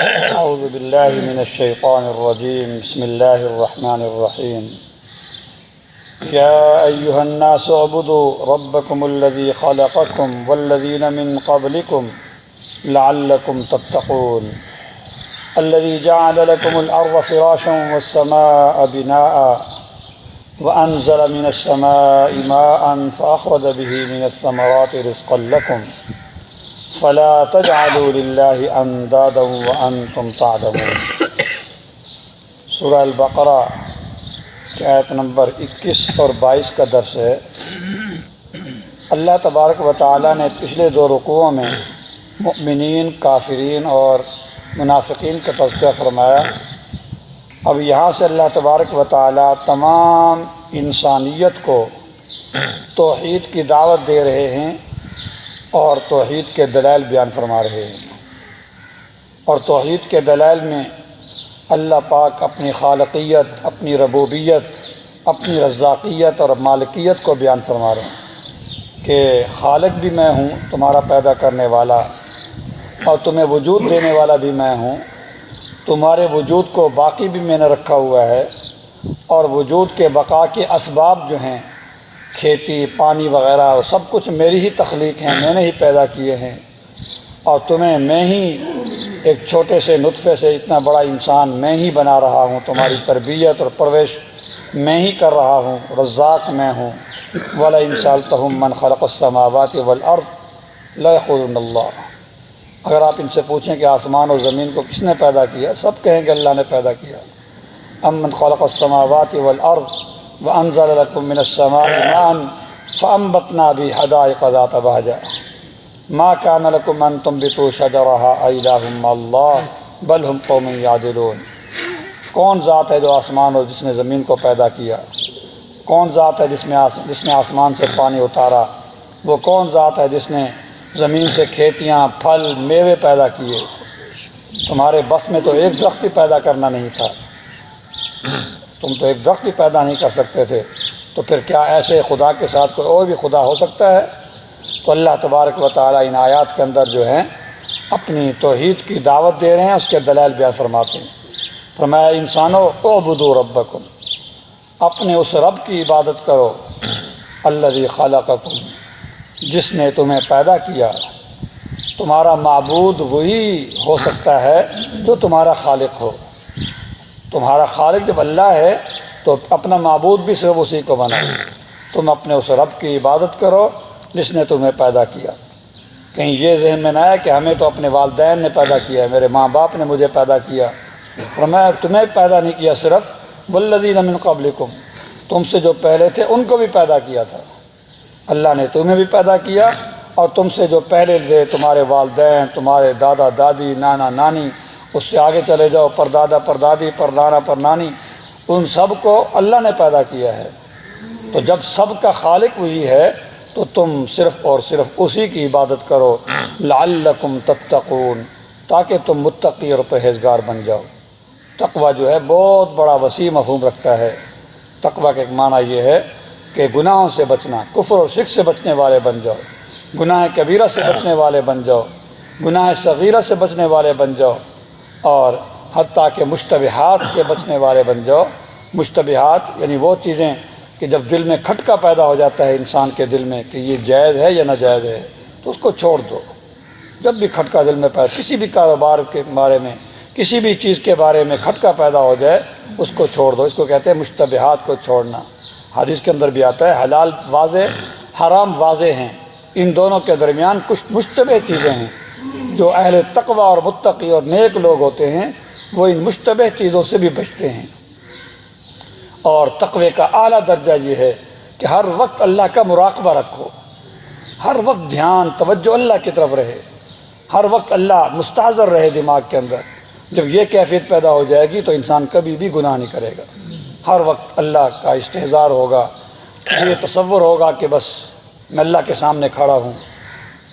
اعوذ باللہ من الشیطان الرجیم بسم اللہ الرحمن الرحیم یا ایہا الناس اعبدوا ربکم الذی خلقکم والذین من قبلکم لعلکم تتقون الذی جعل لکم الارض فراشا والسماء بناء وانزل من السماء ماء فاخرج به من الثمرات رزقا لکم فلا تجعلوا للہ اندادا وانتم تعلمون۔ سورہ البقرہ کی آیت نمبر 21 اور 22 کا درس ہے۔ اللہ تبارک و تعالیٰ نے پچھلے 2 رکوعوں میں مؤمنین، کافرین اور منافقین کا تذکرہ فرمایا۔ اب یہاں سے اللہ تبارک و تعالیٰ تمام انسانیت کو توحید کی دعوت دے رہے ہیں اور توحید کے دلائل بیان فرما رہے ہیں، اور توحید کے دلائل میں اللہ پاک اپنی خالقیت، اپنی ربوبیت، اپنی رزاقیت اور مالکیت کو بیان فرما رہے ہیں کہ خالق بھی میں ہوں، تمہارا پیدا کرنے والا، اور تمہیں وجود دینے والا بھی میں ہوں، تمہارے وجود کو باقی بھی میں نے رکھا ہوا ہے، اور وجود کے بقا کے اسباب جو ہیں، کھیتی، پانی وغیرہ، وہ سب کچھ میری ہی تخلیق ہیں، میں نے ہی پیدا کیے ہیں، اور تمہیں میں ہی ایک چھوٹے سے نطفے سے اتنا بڑا انسان میں ہی بنا رہا ہوں، تمہاری تربیت اور پرورش میں ہی کر رہا ہوں، رزاق میں ہوں۔ وَلَئِن سَأَلْتَهُم مَّنْ خَلَقَ السَّمَاوَاتِ وَالْأَرْضَ لَيَقُولُنَّ اللَّهُ۔ اگر آپ ان سے پوچھیں کہ آسمان اور زمین کو کس نے پیدا کیا، سب کہیں کہ اللہ نے پیدا کیا۔ أَمَّنْ خَلَقَ السَّمَاوَاتِ وَالْأَرْضَ وَأَنزَلَ لَكُم مِّنَ السَّمَاءِ مَاءً فَأَنبَتْنَا بِهِ حَدَائِقَ ذَاتَ بَهْجَةٍ مَا كَانَ لَكُمْ أَن تُنبِتُوا شَجَرَهَا أَإِلَٰهٌ مَّعَ اللَّهِ بَلْ هُمْ قَوْمٌ يَعْدِلُونَ۔ کون ذات ہے جو آسمان اور جس نے زمین کو پیدا کیا؟ کون ذات ہے جس نے آسمان سے پانی اتارا؟ وہ کون ذات ہے جس نے زمین سے کھیتیاں، پھل، میوے پیدا کیے؟ تمہارے بس میں تو ایک درخت بھی پیدا کرنا نہیں تھا، تم تو ایک درخت بھی پیدا نہیں کر سکتے تھے، تو پھر کیا ایسے خدا کے ساتھ کوئی اور بھی خدا ہو سکتا ہے؟ تو اللہ تبارک و تعالیٰ ان آیات کے اندر جو ہیں اپنی توحید کی دعوت دے رہے ہیں، اس کے دلائل بیان فرماتے ہیں۔ فرمایا انسانو اعبدوا ربکم، اپنے اس رب کی عبادت کرو، الذی خلقکم، جس نے تمہیں پیدا کیا۔ تمہارا معبود وہی ہو سکتا ہے جو تمہارا خالق ہو۔ تمہارا خالق جب اللہ ہے تو اپنا معبود بھی صرف اسی کو بناؤ۔ تم اپنے اس رب کی عبادت کرو جس نے تمہیں پیدا کیا۔ کہیں یہ ذہن میں نہ آیا کہ ہمیں تو اپنے والدین نے پیدا کیا ہے، میرے ماں باپ نے مجھے پیدا کیا۔ فرمایا تمہیں پیدا نہیں کیا صرف، والذین من قبلکم، تم سے جو پہلے تھے ان کو بھی پیدا کیا تھا۔ اللہ نے تمہیں بھی پیدا کیا، اور تم سے جو پہلے تھے، تمہارے والدین، تمہارے دادا دادی، نانا نانی، اس سے آگے چلے جاؤ، پردادا پردادی، پردانا پرنانی، ان سب کو اللہ نے پیدا کیا ہے۔ تو جب سب کا خالق وہی ہے تو تم صرف اور صرف اسی کی عبادت کرو، لعلکم تتقون، تاکہ تم متقی اور پرہیزگار بن جاؤ۔ تقوی جو ہے بہت بڑا وسیع مفہوم رکھتا ہے۔ تقوی کا ایک معنی یہ ہے کہ گناہوں سے بچنا، کفر اور شرک سے بچنے والے بن جاؤ، گناہ کبیرہ سے بچنے والے بن جاؤ، گناہ صغیرہ سے بچنے والے بن جاؤ، اور حتیٰ کہ مشتبہات سے بچنے والے بن جاؤ۔ مشتبہات یعنی وہ چیزیں کہ جب دل میں کھٹکا پیدا ہو جاتا ہے انسان کے دل میں کہ یہ جائز ہے یا ناجائز ہے، تو اس کو چھوڑ دو۔ جب بھی کھٹکا دل میں پیدا، کسی بھی کاروبار کے بارے میں، کسی بھی چیز کے بارے میں کھٹکا پیدا ہو جائے، اس کو چھوڑ دو۔ اس کو کہتے ہیں مشتبہات کو چھوڑنا۔ حدیث کے اندر بھی آتا ہے حلال واضح، حرام واضح ہیں، ان دونوں کے درمیان کچھ مشتبہ چیزیں ہیں۔ جو اہل تقوی اور متقی اور نیک لوگ ہوتے ہیں وہ ان مشتبہ چیزوں سے بھی بچتے ہیں۔ اور تقوی کا اعلیٰ درجہ یہ ہے کہ ہر وقت اللہ کا مراقبہ رکھو، ہر وقت دھیان توجہ اللہ کی طرف رہے، ہر وقت اللہ مستحضر رہے دماغ کے اندر۔ جب یہ کیفیت پیدا ہو جائے گی تو انسان کبھی بھی گناہ نہیں کرے گا۔ ہر وقت اللہ کا استحضار ہوگا، یہ تصور ہوگا کہ بس میں اللہ کے سامنے کھڑا ہوں،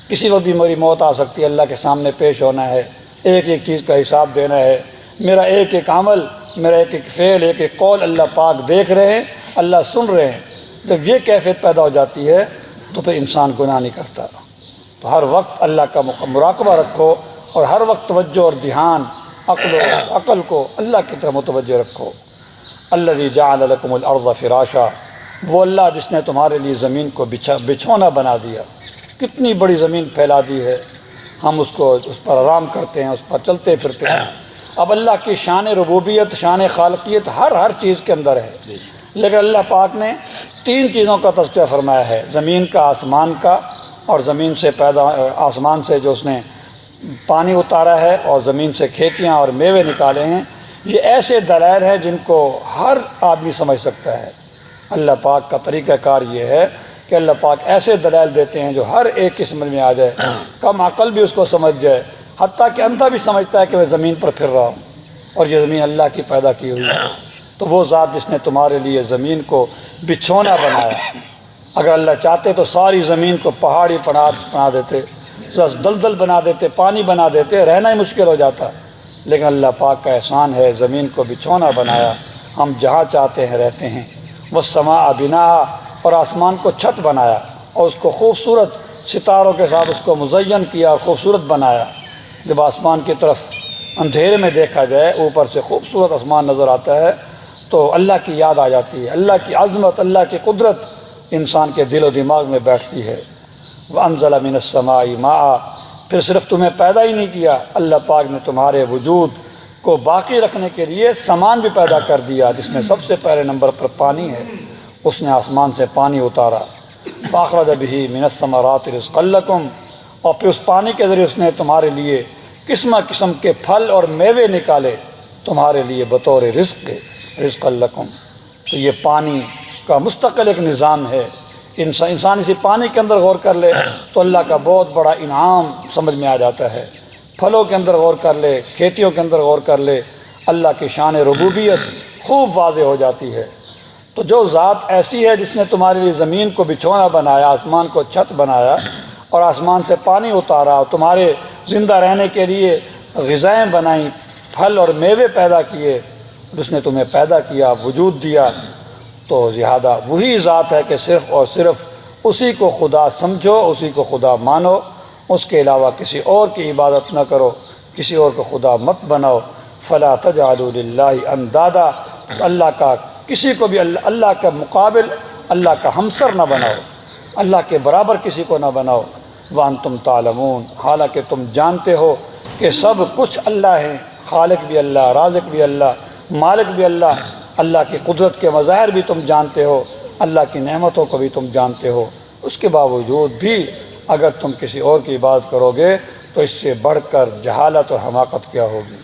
کسی وقت بھی میری موت آ سکتی ہے، اللہ کے سامنے پیش ہونا ہے، ایک ایک چیز کا حساب دینا ہے، میرا ایک ایک عمل، میرا ایک ایک فعل، ایک ایک قول اللہ پاک دیکھ رہے ہیں، اللہ سن رہے ہیں۔ جب یہ کیفیت پیدا ہو جاتی ہے تو پھر انسان گناہ نہیں کرتا۔ تو ہر وقت اللہ کا مراقبہ رکھو اور ہر وقت توجہ اور دھیان عقل کو اللہ کی طرف متوجہ رکھو۔ الذی جعل لکم الارض فراشا، وہ اللہ جس نے تمہارے لیے زمین کو بچھونا بنا دیا۔ کتنی بڑی زمین پھیلا دی ہے، ہم اس پر آرام کرتے ہیں، اس پر چلتے پھرتے ہیں۔ اب اللہ کی شان ربوبیت، شان خالقیت ہر چیز کے اندر ہے، لیکن اللہ پاک نے 3 چیزوں کا تذکرہ فرمایا ہے، زمین کا، آسمان کا، اور زمین سے آسمان سے جو اس نے پانی اتارا ہے اور زمین سے کھیتیاں اور میوے نکالے ہیں۔ یہ ایسے دلائل ہیں جن کو ہر آدمی سمجھ سکتا ہے۔ اللہ پاک کا طریقہ کار یہ ہے کہ اللہ پاک ایسے دلائل دیتے ہیں جو ہر ایک کی سمجھ میں آ جائے، کم عقل بھی اس کو سمجھ جائے، حتیٰ کہ اندھا بھی سمجھتا ہے کہ میں زمین پر پھر رہا ہوں اور یہ زمین اللہ کی پیدا کی ہوئی ہے۔ تو وہ ذات جس نے تمہارے لیے زمین کو بچھونا بنایا، اگر اللہ چاہتے تو ساری زمین کو پہاڑی بنا دیتے، دلدل بنا دیتے، پانی بنا دیتے، رہنا ہی مشکل ہو جاتا، لیکن اللہ پاک کا احسان ہے زمین کو بچھونا بنایا، ہم جہاں چاہتے ہیں رہتے ہیں۔ والسماء بناہا، اور آسمان کو چھت بنایا اور اس کو خوبصورت ستاروں کے ساتھ اس کو مزین کیا، خوبصورت بنایا۔ جب آسمان کی طرف اندھیرے میں دیکھا جائے، اوپر سے خوبصورت آسمان نظر آتا ہے تو اللہ کی یاد آ جاتی ہے، اللہ کی عظمت، اللہ کی قدرت انسان کے دل و دماغ میں بیٹھتی ہے۔ وَأَنزَلَ مِنَ السَّمَاءِ مَاءً، پھر صرف تمہیں پیدا ہی نہیں کیا، اللہ پاک نے تمہارے وجود کو باقی رکھنے کے لیے سامان بھی پیدا کر دیا، جس میں سب سے پہلے نمبر پر پانی ہے۔ اس نے آسمان سے پانی اتارا، فَأَخْرَجَ بِهِ مِنَ الثَّمَرَاتِ رِزْقًا لَكُمْ، اور پھر اس پانی کے ذریعے اس نے تمہارے لیے قسم قسم کے پھل اور میوے نکالے تمہارے لیے بطور رزقًا لَكُمْ۔ تو یہ پانی کا مستقل ایک نظام ہے۔ انسان اسی پانی کے اندر غور کر لے تو اللہ کا بہت بڑا انعام سمجھ میں آ جاتا ہے۔ پھلوں کے اندر غور کر لے، کھیتیوں کے اندر غور کر لے، اللہ کی شان ربوبیت خوب واضح ہو جاتی ہے۔ تو جو ذات ایسی ہے جس نے تمہارے لیے زمین کو بچھونا بنایا، آسمان کو چھت بنایا اور آسمان سے پانی اتارا، اور تمہارے زندہ رہنے کے لیے غذائیں بنائیں، پھل اور میوے پیدا کیے، جس نے تمہیں پیدا کیا، وجود دیا، تو زیادہ وہی ذات ہے کہ صرف اور صرف اسی کو خدا سمجھو، اسی کو خدا مانو، اس کے علاوہ کسی اور کی عبادت نہ کرو، کسی اور کو خدا مت بناؤ۔ فلا تجعلوا للہ اندادا، اللہ کا کسی کو بھی اللہ کا مقابل، اللہ کا ہمسر نہ بناؤ، اللہ کے برابر کسی کو نہ بناؤ۔ وانتم تعلمون، حالانکہ تم جانتے ہو کہ سب کچھ اللہ ہے، خالق بھی اللہ، رازق بھی اللہ، مالک بھی اللہ، اللہ کی قدرت کے مظاہر بھی تم جانتے ہو، اللہ کی نعمتوں کو بھی تم جانتے ہو۔ اس کے باوجود بھی اگر تم کسی اور کی عبادت کرو گے تو اس سے بڑھ کر جہالت اور حماقت کیا ہوگی۔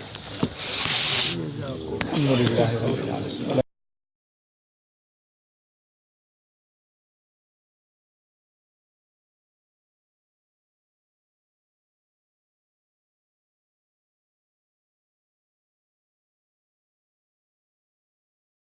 الحمدللہ۔